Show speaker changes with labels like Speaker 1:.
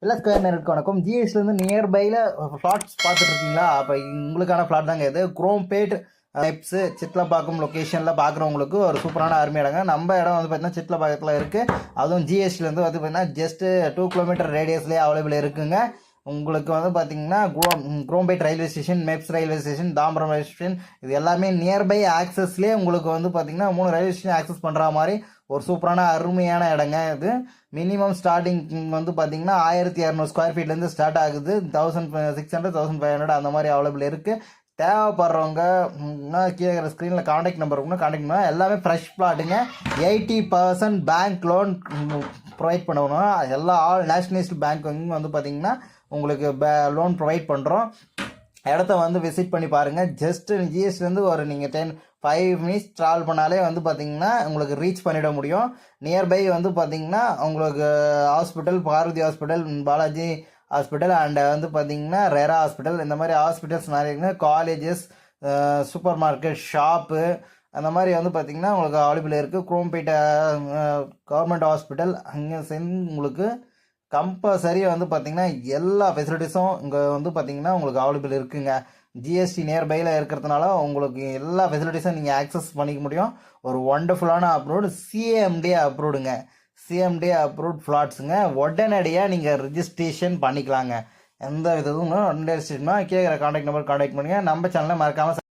Speaker 1: எல்லா ஸ்கொயர் நேருக்கு வணக்கம். ஜிஎஸ்லேருந்து நியர்பையில் ஃப்ளாட்ஸ் பார்த்துட்டு இருக்கீங்களா? அப்போ உங்களுக்கான ஃப்ளாட் தாங்க இது. குரோம்பேட் டைப்ஸு சிட்லப்பாக்கம் லொக்கேஷனில் பார்க்குறவங்களுக்கு ஒரு சூப்பரான அருமை இடங்க. நம்ம இடம் வந்து பார்த்தீங்கன்னா சிட்லப்பாக்கத்தில் இருக்குது. அதுவும் ஜிஎஸ்டிலேருந்து வந்து பார்த்தீங்கன்னா ஜஸ்ட்டு 2 கிலோமீட்டர் ரேடியஸ்லேயே அவைலபிள் இருக்குங்க. உங்களுக்கு வந்து பார்த்தீங்கன்னா Chromepet railway station, MEPZ railway station, Tambaram railway station இது எல்லாமே நியர்பை ஆக்சஸ்லேயே உங்களுக்கு வந்து பார்த்தீங்கன்னா 3 ரயில்வே ஸ்டேஷன் ஆக்சஸ் பண்ணுற மாதிரி ஒரு சூப்பரான அருமையான இடங்க இது. மினிமம் ஸ்டார்டிங் வந்து பார்த்தீங்கன்னா 1200 ஸ்கொயர் ஃபீட்லேருந்து ஸ்டார்ட் ஆகுது. 1600 1500 அந்த மாதிரி அவைலபிள் இருக்குது. தேவைப்படுறவங்க கீழே ஸ்க்ரீனில் காண்டாக்ட் நம்பர் காண்டாக்ட் பண்ணால் எல்லாமே ஃப்ரெஷ் பிளாட்டுங்க. 80% பேங்க் லோன் ப்ரொவைட் பண்ணணும். எல்லா ஆல் நேஷ்னலிஸ்ட் பேங்க் வந்து பார்த்திங்கன்னா உங்களுக்கு லோன் ப்ரொவைட் பண்ணுறோம். இடத்த வந்து விசிட் பண்ணி பாருங்கள். ஜஸ்ட் ஜிஎஸ்டிலேருந்து ஒரு நீங்கள் 5 மினிட்ஸ் ட்ராவல் பண்ணாலே வந்து பார்த்திங்கன்னா உங்களுக்கு ரீச் பண்ணிட முடியும். நியர்பை வந்து பார்த்திங்கன்னா உங்களுக்கு hospital, Parvati hospital, Balaji hospital and வந்து பார்த்திங்கன்னா ரெரா ஹாஸ்பிட்டல், இந்த மாதிரி ஹாஸ்பிட்டல்ஸ் நிறைய இருக்குங்க. காலேஜஸ், சூப்பர் மார்க்கெட், ஷாப்பு அந்த மாதிரி வந்து பார்த்திங்கன்னா உங்களுக்கு அவைலபிள் இருக்குது. குரோம்பேட் கவர்மெண்ட் ஹாஸ்பிட்டல் அங்கே சேர்ந்து உங்களுக்கு கம்பல்சரி வந்து பார்த்திங்கன்னா எல்லா ஃபெசிலிட்டிஸும் இங்கே வந்து பார்த்திங்கன்னா உங்களுக்கு அவைலபிள் இருக்குங்க. ஜிஎஸ்டி நியர்பையில் இருக்கிறதுனால உங்களுக்கு எல்லா ஃபெசிலிட்டிஸும் நீங்கள் ஆக்சஸ் பண்ணிக்க முடியும். ஒரு ஒண்டர்ஃபுல்லான அப்ரூவ்டு சிஎம்டி அப்ரூவ்டுங்க. சிஎம்டி அப்ரூவ்ட் ஃப்ளாட்ஸுங்க. உடனடியாக நீங்கள் ரிஜிஸ்ட்ரேஷன் பண்ணிக்கலாங்க. எந்த விதமும் ரெஜிஸ்ட்ரேஷன் கேட்குற காண்டாக்ட் நம்பர் காண்டாக்ட் பண்ணுங்கள். நம்ம சேனலை மறக்காமல்